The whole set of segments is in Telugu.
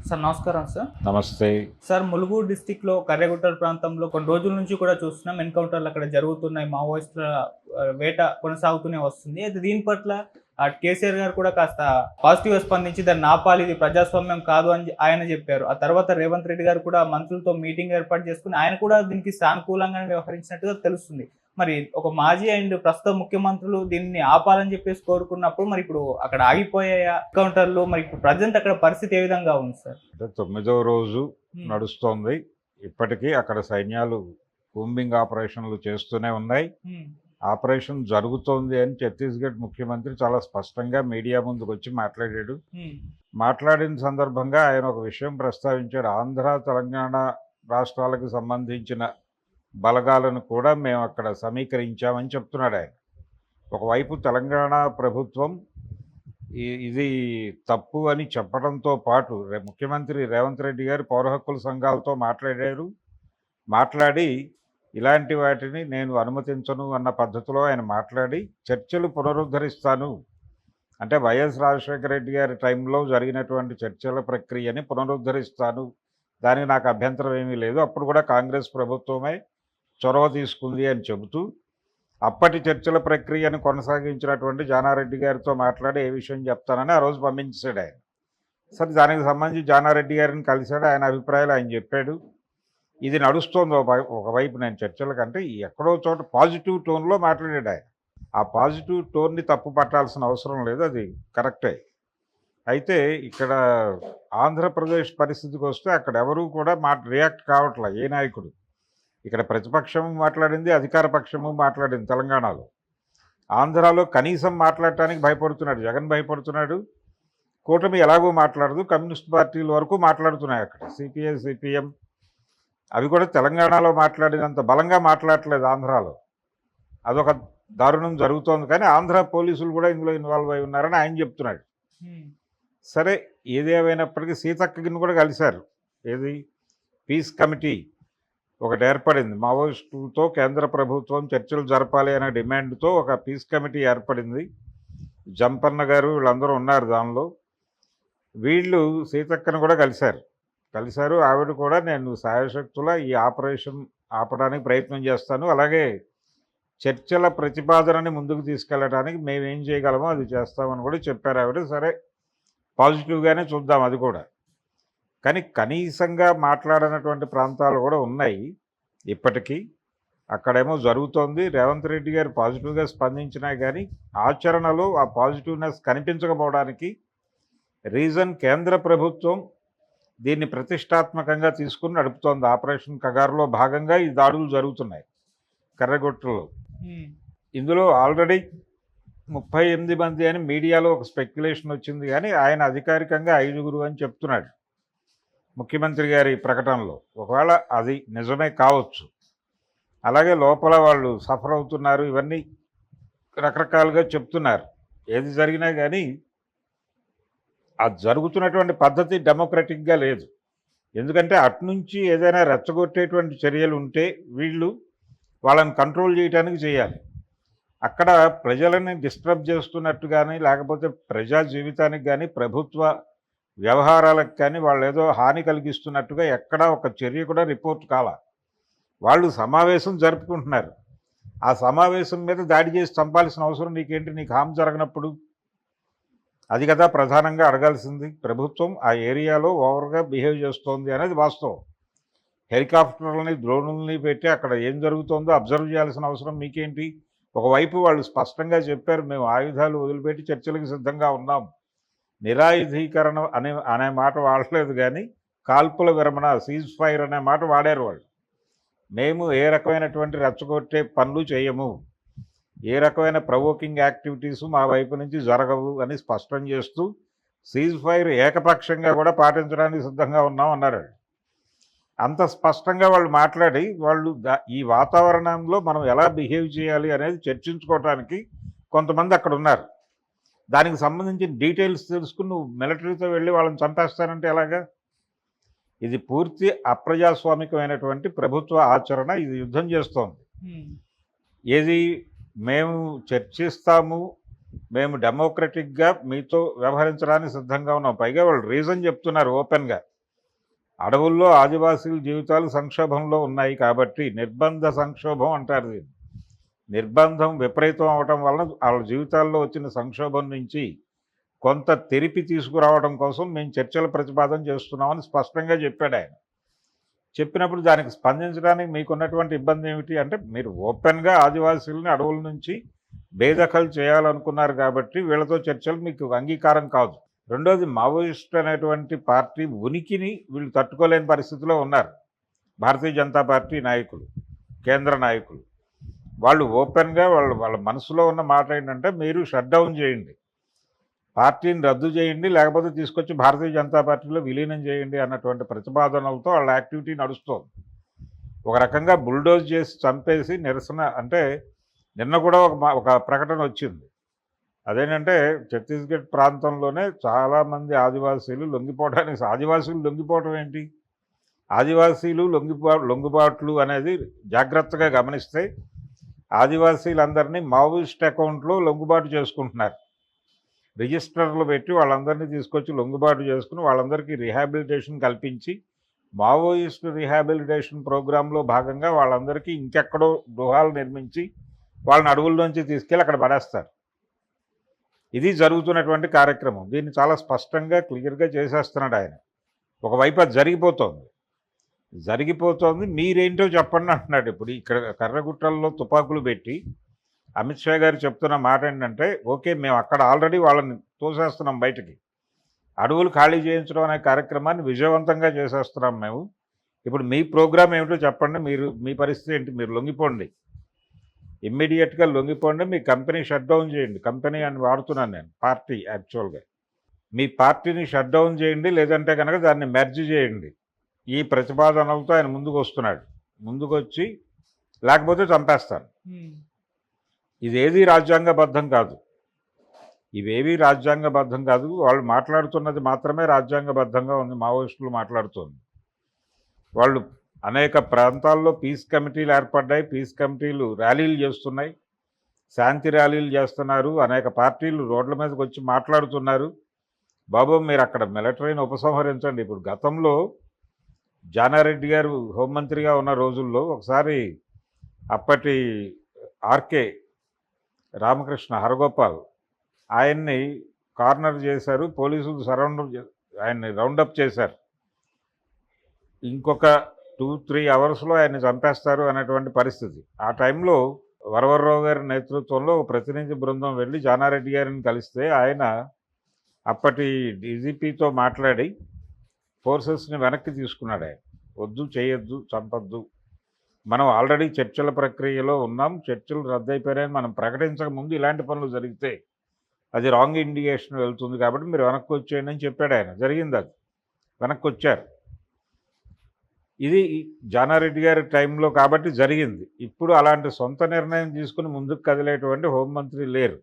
సార్ నమస్కారం సార్. నమస్తే. సార్ ములుగు డిస్ట్రిక్ట్‌లో కర్రెగుట్టల ప్రాంతంలో కొన్ని రోజుల నుంచి కూడా చూస్తున్నాం ఎన్‌కౌంటర్‌లు అక్కడ జరుగుతున్నాయి. మావోయిస్టుల వేట కొనసాగుతూనే వస్తుంది. అయితే దీని పట్ల కేసీఆర్ గారు కూడా కాస్త పాజిటివ్‌గా స్పందించి దాన్ని ఆపాలి, ఇది ప్రజాస్వామ్యం కాదు అని ఆయన చెప్పారు. ఆ తర్వాత రేవంత్ రెడ్డి గారు కూడా మంత్రులతో మీటింగ్ ఏర్పాటు చేసుకొని ఆయన కూడా దీనికి సానుకూలంగానే వ్యవహరించినట్టుగా తెలుస్తుంది. మరి ఒక మాజీ అండ్ ప్రస్తుత ముఖ్యమంత్రులు దీన్ని ఆపాలని చెప్పేసి కోరుకున్నప్పుడు మరి ఇప్పుడు అక్కడ ఆగిపోయాయా ఎన్‌కౌంటర్‌లు? మరి ఇప్పుడు ప్రెజెంట్ అక్కడ పరిస్థితి ఏ విధంగా ఉంది సార్? అంటే 9వ రోజు నడుస్తోంది. ఇప్పటికీ అక్కడ సైన్యాలు కూంబింగ్ ఆపరేషన్లు చేస్తూనే ఉన్నాయి. ఆపరేషన్ జరుగుతోంది అని ఛత్తీస్గఢ్ ముఖ్యమంత్రి చాలా స్పష్టంగా మీడియా ముందుకు వచ్చి మాట్లాడాడు. మాట్లాడిన సందర్భంగా ఆయన ఒక విషయం ప్రస్తావించాడు. ఆంధ్ర, తెలంగాణ రాష్ట్రాలకు సంబంధించిన బలగాలను కూడా మేము అక్కడ సమీకరించామని చెప్తున్నాడు ఆయన. ఒకవైపు తెలంగాణ ప్రభుత్వం ఇది తప్పు అని చెప్పడంతో పాటు ముఖ్యమంత్రి రేవంత్ రెడ్డి గారు పౌర హక్కుల సంఘాలతో మాట్లాడారు. మాట్లాడి ఇలాంటి వాటిని నేను అనుమతించను అన్న పద్ధతిలో ఆయన మాట్లాడి చర్చలు పునరుద్ధరిస్తాను, అంటే వైఎస్ రాజశేఖర రెడ్డి గారి టైంలో జరిగినటువంటి చర్చల ప్రక్రియని పునరుద్ధరిస్తాను, దానికి నాకు అభ్యంతరం ఏమీ లేదు, అప్పుడు కూడా కాంగ్రెస్ ప్రభుత్వమే చొరవ తీసుకుంది అని చెబుతూ అప్పటి చర్చల ప్రక్రియను కొనసాగించినటువంటి జానారెడ్డి గారితో మాట్లాడి ఏ విషయం చెప్తానని ఆ రోజు పంపించాడు ఆయన. సరే, దానికి సంబంధించి జానారెడ్డి గారిని కలిశాడు. ఆయన అభిప్రాయాలు ఆయన చెప్పాడు. ఇది నడుస్తోంది ఒకవైపు. నేను చర్చల కంటే ఎక్కడో చోట పాజిటివ్ టోన్లో మాట్లాడాడు ఆయన. ఆ పాజిటివ్ టోన్ని తప్పు పట్టాల్సిన అవసరం లేదు, అది కరెక్టే. అయితే ఇక్కడ ఆంధ్రప్రదేశ్ పరిస్థితికి వస్తే అక్కడ ఎవరూ కూడా రియాక్ట్ కావట్లే ఏ నాయకుడు. ఇక్కడ ప్రతిపక్షము మాట్లాడింది, అధికార పక్షము మాట్లాడింది తెలంగాణలో. ఆంధ్రాలో కనీసం మాట్లాడటానికి భయపడుతున్నాడు, జగన్ భయపడుతున్నాడు. కూటమి ఎలాగో మాట్లాడదు, కమ్యూనిస్ట్ పార్టీల వరకు మాట్లాడుతున్నాయి అక్కడ. సిపిఐ, సిపిఎం అవి కూడా తెలంగాణలో మాట్లాడినంత బలంగా మాట్లాడట్లేదు ఆంధ్రాలో. అదొక దారుణం జరుగుతోంది. కానీ ఆంధ్ర పోలీసులు కూడా ఇందులో ఇన్వాల్వ్ అయి ఉన్నారని ఆయన చెప్తున్నాడు. సరే, ఏదేమైనప్పటికీ సీతక్కని కూడా కలిశారు. ఏది పీస్ కమిటీ ఒకటి ఏర్పడింది. మావోయిస్టులతో కేంద్ర ప్రభుత్వం చర్చలు జరపాలి అనే డిమాండ్తో ఒక పీస్ కమిటీ ఏర్పడింది. జంపన్న గారు వీళ్ళందరూ ఉన్నారు దానిలో. వీళ్ళు సీతక్కను కూడా కలిశారు. ఆవిడ కూడా నేను సాయశక్తుల ఈ ఆపరేషన్ ఆపడానికి ప్రయత్నం చేస్తాను, అలాగే చర్చల ప్రతిపాదనని ముందుకు తీసుకెళ్ళడానికి మేమేం చేయగలమో అది చేస్తామని కూడా చెప్పారు ఆవిడ. సరే, పాజిటివ్గానే చూద్దాం అది కూడా. కానీ కనీసంగా మాట్లాడనటువంటి ప్రాంతాలు కూడా ఉన్నాయి ఇప్పటికీ. అక్కడేమో జరుగుతోంది. రేవంత్ రెడ్డి గారు పాజిటివ్గా స్పందించినా కానీ ఆచరణలో ఆ పాజిటివ్నెస్ కనిపించకపోవడానికి రీజన్ కేంద్ర ప్రభుత్వం దీన్ని ప్రతిష్టాత్మకంగా తీసుకుని నడుపుతోంది. ఆపరేషన్ కగారులో భాగంగా ఈ దాడులు జరుగుతున్నాయి కర్రగుట్టలో. ఇందులో ఆల్రెడీ 38 మంది అని మీడియాలో ఒక స్పెక్యులేషన్ వచ్చింది, కానీ ఆయన అధికారికంగా 5 అని చెప్తున్నాడు ముఖ్యమంత్రి గారి ప్రకటనలో. ఒకవేళ అది నిజమే కావచ్చు. అలాగే లోపల వాళ్ళు సఫర్ అవుతున్నారు, ఇవన్నీ రకరకాలుగా చెప్తున్నారు. ఏది జరిగినా కానీ ఆ జరుగుతున్నటువంటి పద్ధతి డెమోక్రటిక్గా లేదు. ఎందుకంటే అటునుంచి ఏదైనా రెచ్చగొట్టేటువంటి చర్యలు ఉంటే వీళ్ళు వాళ్ళని కంట్రోల్ చేయడానికి చేయాలి. అక్కడ ప్రజలని డిస్టర్బ్ చేస్తున్నట్టు కానీ, లేకపోతే ప్రజా జీవితానికి కానీ, ప్రభుత్వ వ్యవహారాలకు కానీ వాళ్ళు ఏదో హాని కలిగిస్తున్నట్టుగా ఎక్కడా ఒక చర్య కూడా రిపోర్ట్ కాల. వాళ్ళు సమావేశం జరుపుకుంటున్నారు. ఆ సమావేశం మీద దాడి చేసి చంపాల్సిన అవసరం నీకేంటి? నీకు హాని జరగనప్పుడు అది కదా ప్రధానంగా అడగాల్సింది. ప్రభుత్వం ఆ ఏరియాలో ఓవర్గా బిహేవ్ చేస్తోంది అనేది వాస్తవం. హెలికాప్టర్లని, డ్రోన్లని పెట్టి అక్కడ ఏం జరుగుతోందో అబ్జర్వ్ చేయాల్సిన అవసరం మీకేంటి? ఒకవైపు వాళ్ళు స్పష్టంగా చెప్పారు, మేము ఆయుధాలు వదిలిపెట్టి చర్చలకు సిద్ధంగా ఉన్నాం. నిరాయుధీకరణ అనే మాట వాడలేదు, కానీ కాల్పుల విరమణ, సీజ్ ఫైర్ అనే మాట వాడారు వాళ్ళు. మేము ఏ రకమైనటువంటి రెచ్చగొట్టే పనులు చేయము, ఏ రకమైన ప్రవోకింగ్ యాక్టివిటీసు మా వైపు నుంచి జరగవు అని స్పష్టం చేస్తూ సీజ్ ఫైర్ ఏకపక్షంగా కూడా పాటించడానికి సిద్ధంగా ఉన్నాం అన్నారు. అంత స్పష్టంగా వాళ్ళు మాట్లాడి వాళ్ళు ఈ వాతావరణంలో మనం ఎలా బిహేవ్ చేయాలి అనేది చర్చించుకోవడానికి కొంతమంది అక్కడ ఉన్నారు. దానికి సంబంధించిన డీటెయిల్స్ తెలుసుకుని నువ్వు మిలిటరీతో వెళ్ళి వాళ్ళని చంపేస్తానంటే ఎలాగా? ఇది పూర్తి అప్రజాస్వామికమైనటువంటి ప్రభుత్వ ఆచరణ. ఇది యుద్ధం చేస్తోంది. ఏది మేము చర్చిస్తాము, మేము డెమోక్రటిక్గా మీతో వ్యవహరించడానికి సిద్ధంగా ఉన్నాం. పైగా వాళ్ళు రీజన్ చెప్తున్నారు ఓపెన్గా. అడవుల్లో ఆదివాసీల జీవితాలు సంక్షోభంలో ఉన్నాయి కాబట్టి నిర్బంధ సంక్షోభం అంటారు దీన్ని. నిర్బంధం విపరీతం అవటం వలన వాళ్ళ జీవితాల్లో వచ్చిన సంక్షోభం నుంచి కొంత తెరిపి తీసుకురావడం కోసం మేము చర్చలు ప్రతిపాదన చేస్తున్నామని స్పష్టంగా చెప్పాడు ఆయన. చెప్పినప్పుడు దానికి స్పందించడానికి మీకున్నటువంటి ఇబ్బంది ఏమిటి అంటే, మీరు ఓపెన్గా ఆదివాసీలని అడవుల నుంచి బేదఖలు చేయాలనుకున్నారు కాబట్టి వీళ్ళతో చర్చలు మీకు అంగీకారం కాదు. రెండోది, మావోయిస్ట్ అనేటువంటి పార్టీ ఉనికిని వీళ్ళు తట్టుకోలేని పరిస్థితిలో ఉన్నారు. భారతీయ జనతా పార్టీ నాయకులు, కేంద్ర నాయకులు వాళ్ళు ఓపెన్గా వాళ్ళ మనసులో ఉన్న మాట ఏంటంటే, మీరు షట్ డౌన్ చేయండి, పార్టీని రద్దు చేయండి, లేకపోతే తీసుకొచ్చి భారతీయ జనతా పార్టీలో విలీనం చేయండి అన్నటువంటి ప్రతిపాదనలతో వాళ్ళ యాక్టివిటీ నడుస్తుంది. ఒక రకంగా బుల్డోజ్ చేసి చంపేసి నిరసన అంటే నిన్న కూడా ఒక ప్రకటన వచ్చింది. అదేంటంటే ఛత్తీస్గఢ్ ప్రాంతంలోనే చాలామంది ఆదివాసీలు లొంగిపోవడానికి, ఆదివాసీలు లొంగిపోవటం ఏంటి, ఆదివాసీలు లొంగుబాట్లు అనేది జాగ్రత్తగా గమనిస్తే ఆదివాసీలందరినీ మావోయిస్ట్ అకౌంట్లో లొంగుబాటు చేసుకుంటున్నారు. రిజిస్టర్లు పెట్టి వాళ్ళందరినీ తీసుకొచ్చి లొంగుబాటు చేసుకుని వాళ్ళందరికీ రిహాబిలిటేషన్ కల్పించి మావోయిస్ట్ రిహాబిలిటేషన్ ప్రోగ్రాంలో భాగంగా వాళ్ళందరికీ ఇంకెక్కడో గృహాలు నిర్మించి వాళ్ళని అడవుల్లోంచి తీసుకెళ్ళి అక్కడ పడేస్తారు. ఇది జరుగుతున్నటువంటి కార్యక్రమం. దీన్ని చాలా స్పష్టంగా క్లియర్గా చేసేస్తున్నాడు ఆయన. ఒకవైపు అది జరిగిపోతుంది, మీరేంటో చెప్పండి అంటున్నాడు. ఇప్పుడు ఇక్కడ కర్రగుట్టల్లో తుపాకులు పెట్టి అమిత్ షా గారు చెప్తున్న మాట ఏంటంటే, ఓకే మేము అక్కడ ఆల్రెడీ వాళ్ళని తోసేస్తున్నాం బయటికి, అడవులు ఖాళీ చేయించడం అనే కార్యక్రమాన్ని విజయవంతంగా చేసేస్తున్నాం మేము, ఇప్పుడు మీ ప్రోగ్రామ్ ఏమిటో చెప్పండి, మీ పరిస్థితి ఏంటి, మీరు లొంగిపోండి, ఇమ్మీడియట్గా లొంగిపోండి, మీ కంపెనీ షట్ డౌన్ చేయండి. కంపెనీ అని వాడుతున్నాను నేను, పార్టీ యాక్చువల్గా. మీ పార్టీని షట్ డౌన్ చేయండి, లేదంటే కనుక దాన్ని మెర్జ్ చేయండి. ఈ ప్రతిపాదనలతో ఆయన ముందుకు వచ్చి లేకపోతే చంపేస్తాను. ఇదేది రాజ్యాంగబద్ధం కాదు, ఇవేవి రాజ్యాంగబద్ధం కాదు. వాళ్ళు మాట్లాడుతున్నది మాత్రమే రాజ్యాంగబద్ధంగా ఉంది. మావోయిస్టులు మాట్లాడుతుంది. వాళ్ళు అనేక ప్రాంతాల్లో పీస్ కమిటీలు ఏర్పడ్డాయి, పీస్ కమిటీలు ర్యాలీలు చేస్తున్నాయి, శాంతి ర్యాలీలు చేస్తున్నారు, అనేక పార్టీలు రోడ్ల మీదకి వచ్చి మాట్లాడుతున్నారు. బాబు మీరు అక్కడ మిలిటరీని ఉపసంహరించండి. ఇప్పుడు గతంలో జానారెడ్డి గారు హోంమంత్రిగా ఉన్న రోజుల్లో ఒకసారి అప్పటి ఆర్కే రామకృష్ణ హరగోపాల్ ఆయన్ని కార్నర్ చేశారు, పోలీసులు ఆయన్ని రౌండప్ చేశారు. ఇంకొక 2-3 అవర్స్లో ఆయన్ని చంపేస్తారు అనేటువంటి పరిస్థితి. ఆ టైంలో వరవర్రావు గారి నేతృత్వంలో ఒక ప్రతినిధి బృందం వెళ్ళి జానారెడ్డి గారిని కలిస్తే ఆయన అప్పటి డీజీపీతో మాట్లాడి ఫోర్సెస్ని వెనక్కి తీసుకున్నాడు. ఆయన వద్దు, చేయొద్దు, చంపొద్దు, మనం ఆల్రెడీ చర్చల ప్రక్రియలో ఉన్నాం, చర్చలు రద్దయిపోయాయని మనం ప్రకటించక ముందు ఇలాంటి పనులు జరిగితే అది రాంగ్ ఇండికేషన్ వెళ్తుంది, కాబట్టి మీరు వెనక్కి వచ్చేయండి అని చెప్పాడు ఆయన. జరిగింది, అది వెనక్కి వచ్చారు. ఇది జానారెడ్డి గారి టైంలో కాబట్టి జరిగింది. ఇప్పుడు అలాంటి సొంత నిర్ణయం తీసుకుని ముందుకు కదిలేటువంటి హోంమంత్రి లేరు,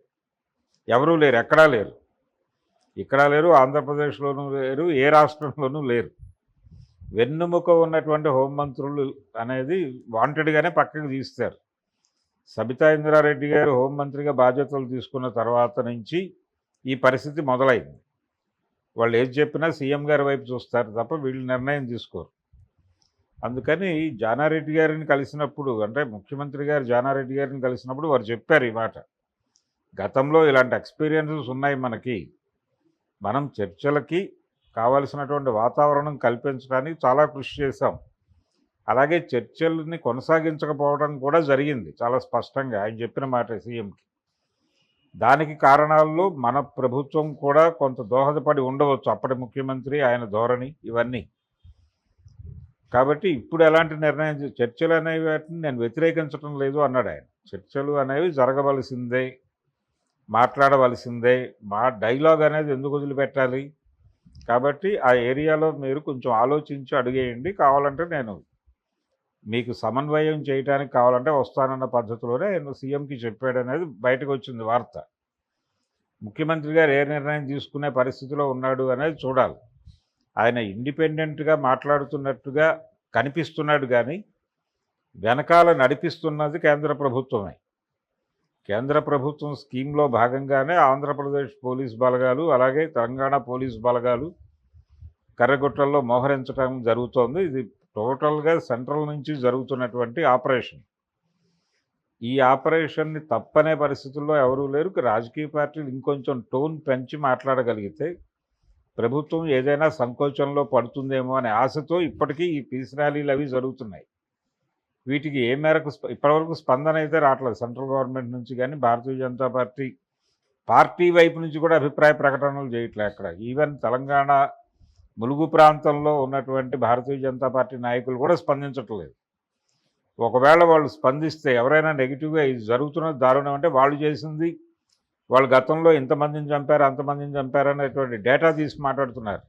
ఎవరూ లేరు, ఎక్కడా లేరు, ఆంధ్రప్రదేశ్లోనూ లేరు, ఏ రాష్ట్రంలోనూ లేరు. వెన్నుముక ఉన్నటువంటి హోంమంత్రులు అనేది వాంటెడ్గానే పక్కకు తీస్తారు. సబితా ఇంద్రారెడ్డి గారు హోంమంత్రిగా బాధ్యతలు తీసుకున్న తర్వాత నుంచి ఈ పరిస్థితి మొదలైంది. వాళ్ళు ఏది చెప్పినా సీఎం గారి వైపు చూస్తారు తప్ప వీళ్ళు నిర్ణయం తీసుకోరు. అందుకని జానారెడ్డి గారిని కలిసినప్పుడు, అంటే ముఖ్యమంత్రి గారు జానారెడ్డి గారిని కలిసినప్పుడు వారు చెప్పారు ఈ మాట, గతంలో ఇలాంటి ఎక్స్పీరియన్సెస్ ఉన్నాయి మనకి, మనం చర్చలకి కావలసినటువంటి వాతావరణం కల్పించడానికి చాలా కృషి చేశాం, అలాగే చర్చల్ని కొనసాగించకపోవడం కూడా జరిగింది. చాలా స్పష్టంగా ఆయన చెప్పిన మాట సీఎంకి. దానికి కారణాల్లో మన ప్రభుత్వం కూడా కొంత దోహదపడి ఉండవచ్చు, అప్పటి ముఖ్యమంత్రి ఆయన ధోరణి ఇవన్నీ. కాబట్టి ఇప్పుడు ఎలాంటి నిర్ణయం, చర్చలు అనేవి వాటిని నేను వ్యతిరేకించడం లేదు అన్నాడు ఆయన. చర్చలు అనేవి జరగవలసిందే, మాట్లాడవలసిందే, మా డైలాగ్ అనేది ఎందుకు వదిలిపెట్టాలి, కాబట్టి ఆ ఏరియాలో మీరు కొంచెం ఆలోచించి అడిగేయండి, కావాలంటే నేను మీకు సమన్వయం చేయడానికి కావాలంటే వస్తానన్న పద్ధతిలోనే సీఎంకి చెప్పాడనేది బయటకు వచ్చింది వార్త. ముఖ్యమంత్రి గారు ఏ నిర్ణయం తీసుకునే పరిస్థితిలో ఉన్నాడు అనేది చూడాలి. ఆయన ఇండిపెండెంట్గా మాట్లాడుతున్నట్టుగా కనిపిస్తున్నాడు, కానీ వెనకాల నడిపిస్తున్నది కేంద్ర ప్రభుత్వమే. కేంద్ర ప్రభుత్వం స్కీమ్లో భాగంగానే ఆంధ్రప్రదేశ్ పోలీస్ బలగాలు, అలాగే తెలంగాణ పోలీస్ బలగాలు కర్రగుట్టల్లో మోహరించడం జరుగుతోంది. ఇది టోటల్గా సెంట్రల్ నుంచి జరుగుతున్నటువంటి ఆపరేషన్. ఈ ఆపరేషన్ని తప్పనే పరిస్థితుల్లో ఎవరూ లేరు. రాజకీయ పార్టీలు ఇంకొంచెం టోన్ పెంచి మాట్లాడగలిగితే ప్రభుత్వం ఏదైనా సంకోచంలో పడుతుందేమో అనే ఆశతో ఇప్పటికీ ఈ పీస్ ర్యాలీలు అవి జరుగుతున్నాయి. వీటికి ఏ మేరకు ఇప్పటివరకు స్పందన అయితే రావట్లేదు సెంట్రల్ గవర్నమెంట్ నుంచి కానీ, భారతీయ జనతా పార్టీ వైపు నుంచి కూడా అభిప్రాయ ప్రకటనలు చేయట్లేదు అక్కడ. ఈవెన్ తెలంగాణ ములుగు ప్రాంతంలో ఉన్నటువంటి భారతీయ జనతా పార్టీ నాయకులు కూడా స్పందించట్లేదు. ఒకవేళ వాళ్ళు స్పందిస్తే ఎవరైనా నెగిటివ్గా ఇది జరుగుతున్నది దారుణం అంటే వాళ్ళు చేసింది, వాళ్ళు గతంలో ఇంతమందిని చంపారు అంతమందిని చంపారు అనేటువంటి డేటా తీసి మాట్లాడుతున్నారు.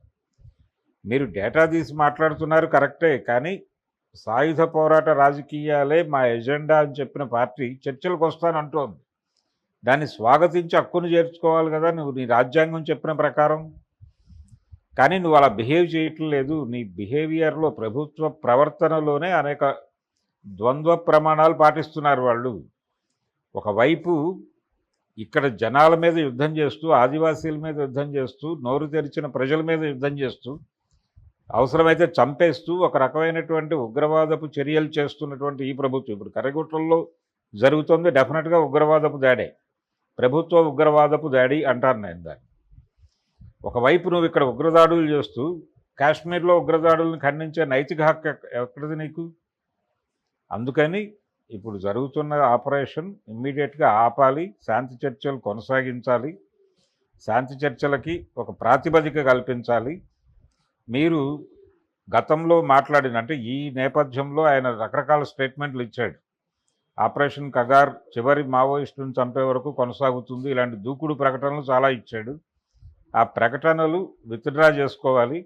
మీరు డేటా తీసి మాట్లాడుతున్నారు కరెక్టే, కానీ సాయుధ పోరాట రాజకీయాలే మా ఎజెండా అని చెప్పిన పార్టీ చర్చలకు వస్తానంటోంది. దాన్ని స్వాగతించి హక్కును చేర్చుకోవాలి కదా నువ్వు, నీ రాజ్యాంగం చెప్పిన ప్రకారం. కానీ నువ్వు అలా బిహేవ్ చేయట్లేదు. నీ బిహేవియర్లో, ప్రభుత్వ ప్రవర్తనలోనే అనేక ద్వంద్వ ప్రమాణాలు పాటిస్తున్నారు వాళ్ళు. ఒకవైపు ఇక్కడ జనాల మీద యుద్ధం చేస్తూ, ఆదివాసీల మీద యుద్ధం చేస్తూ, నోరు తెరిచిన ప్రజల మీద యుద్ధం చేస్తూ, అవసరమైతే చంపేస్తూ ఒక రకమైనటువంటి ఉగ్రవాదపు చర్యలు చేస్తున్నటువంటి ఈ ప్రభుత్వం ఇప్పుడు కర్రగుట్టల్లో జరుగుతుంది. డెఫినెట్గా ఉగ్రవాదపు దాడే, ప్రభుత్వ ఉగ్రవాదపు దాడి అంటాను నేను దాన్ని. ఒకవైపు నువ్వు ఇక్కడ ఉగ్రదాడులు చేస్తూ కాశ్మీర్లో ఉగ్రదాడులను ఖండించే నైతిక హక్కు ఎక్కడిది నీకు? అందుకని ఇప్పుడు జరుగుతున్న ఆపరేషన్ ఇమ్మీడియట్గా ఆపాలి, శాంతి చర్చలు కొనసాగించాలి, శాంతి చర్చలకి ఒక ప్రాతిపదిక కల్పించాలి. మీరు గతంలో మాట్లాడిన అంటే ఈ నేపథ్యంలో ఆయన రకరకాల స్టేట్మెంట్లు ఇచ్చాడు. ఆపరేషన్ కగార్ చివరి మావోయిస్టులను చంపే వరకు కొనసాగుతుంది, ఇలాంటి దూకుడు ప్రకటనలు చాలా ఇచ్చాడు. ఆ ప్రకటనలు విత్డ్రా చేసుకోవాలి.